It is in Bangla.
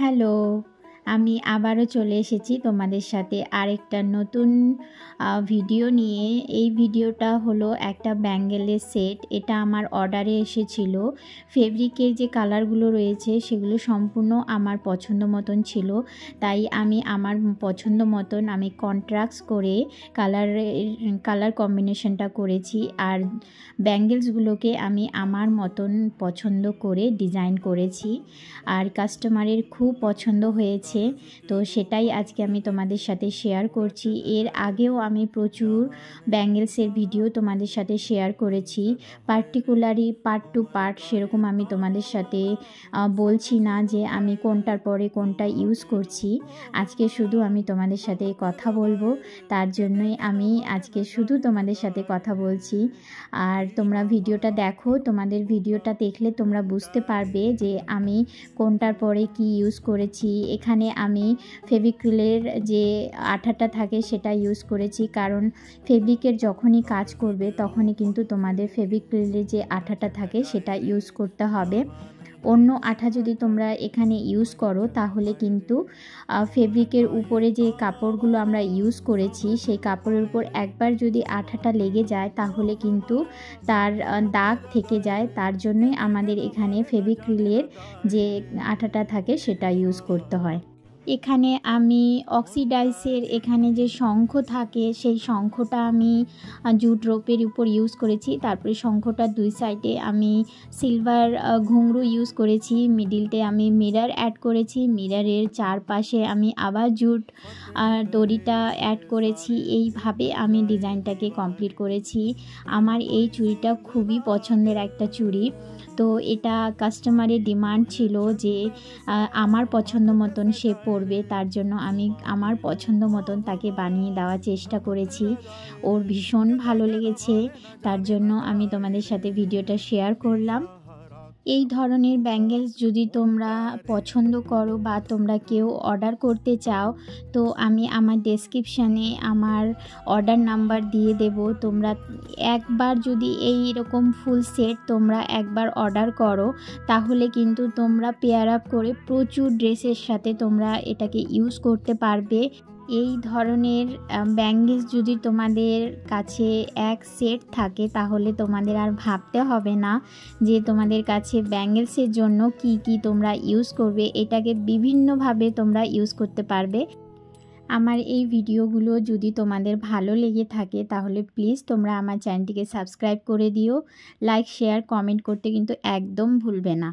হ্যালো, আমি আবারও চলে এসেছি তোমাদের সাথে আরেকটা নতুন ভিডিও নিয়ে। এই ভিডিওটা হলো একটা ব্যাঙ্গেলের সেট। এটা আমার অর্ডারে এসেছিল। ফেব্রিকের যে কালারগুলো রয়েছে সেগুলো সম্পূর্ণ আমার পছন্দ মতন ছিল, তাই আমি আমার পছন্দ মতন আমি কন্ট্রাস্ট করে কালার কম্বিনেশনটা করেছি। আর ব্যাঙ্গেলসগুলোকে আমি আমার মতন পছন্দ করে ডিজাইন করেছি, আর কাস্টমারের খুব পছন্দ হয়েছে। তো সেটাই আজকে আমি তোমাদের সাথে শেয়ার করছি। এর আগেও আমি প্রচুর ব্যাঙ্গেলসের ভিডিও তোমাদের সাথে শেয়ার করেছি, পার্টিকুলারলি পার্ট টু পার্ট সেরকম আমি তোমাদের সাথে বলছি না যে আমি কোনটার পরে কোনটা ইউজ করছি। আজকে শুধু আমি তোমাদের সাথে কথা বলবো, তার জন্যই আমি আজকে শুধু তোমাদের সাথে কথা বলছি। আর তোমরা ভিডিওটা দেখো, তোমাদের ভিডিওটা দেখলে তোমরা বুঝতে পারবে যে আমি কোনটার পরে কি ইউজ করেছি। এখানে আমি ফেভিক্রিলের যে আঠাটা থাকে সেটা ইউজ করেছি, কারণ ফেব্রিকের যখনই কাজ করবে তখনই কিন্তু তোমাদের ফেভিক্রিলের যে আঠাটা থাকে সেটা ইউজ করতে হবে। অন্য আঠা যদি তোমরা এখানে ইউজ করো তাহলে কিন্তু ফেব্রিকের উপরে যে কাপড়গুলো আমরা ইউজ করেছি সেই কাপড়ের উপর একবার যদি আঠাটা লেগে যায় তাহলে কিন্তু তার দাগ থেকে যায়। তার জন্যই আমাদের এখানে ফেভিক্রিলের যে আঠাটা থাকে সেটা ইউজ করতে হয়। এখানে আমি অক্সিডাইসের এখানে যে শঙ্খ থাকে সেই শঙ্খটা আমি জুট রোপের উপর ইউজ করেছি। তারপরে শঙ্খটার দুই সাইডে আমি সিলভার ঘুঙরু ইউজ করেছি, মিডিলতে আমি মিরর অ্যাড করেছি, মিররের চারপাশে আমি আবার জুট দড়িটা অ্যাড করেছি। এইভাবে আমি ডিজাইনটাকে কমপ্লিট করেছি। আমার এই চুড়িটা খুবই পছন্দের একটা চুড়ি। তো এটা কাস্টমারের ডিমান্ড ছিল যে আমার পছন্দ মতন সে পরবে, তার জন্য আমি আমার পছন্দ মতন তাকে বানিয়ে দেওয়ার চেষ্টা করেছি। ওর ভীষণ ভালো লেগেছে, তার জন্য আমি তোমাদের সাথে ভিডিওটা শেয়ার করলাম। এই ধরনের ব্যাঙ্গেলস যদি তোমরা পছন্দ করো বা তোমরা কেউ অর্ডার করতে চাও তো আমি আমার ডেসক্রিপশানে আমার অর্ডার নাম্বার দিয়ে দেব। তোমরা একবার যদি এই রকম ফুল সেট তোমরা একবার অর্ডার করো তাহলে কিন্তু তোমরা পেয়ার আপ করে প্রচুর ড্রেসের সাথে তোমরা এটাকে ইউজ করতে পারবে। এই ধরনের ব্যাঙ্গেলস যদি তোমাদের কাছে এক সেট থাকে তাহলে তোমাদের আর ভাবতে হবে না যে তোমাদের কাছে ব্যাঙ্গেলসের জন্য কি কি তোমরা ইউজ করবে। এটাকে বিভিন্নভাবে তোমরা ইউজ করতে পারবে। আমার এই ভিডিওগুলো যদি তোমাদের ভালো লেগে থাকে তাহলে প্লিজ তোমরা আমার চ্যানেলটিকে সাবস্ক্রাইব করে দিও। লাইক, শেয়ার, কমেন্ট করতে কিন্তু একদম ভুলবে না।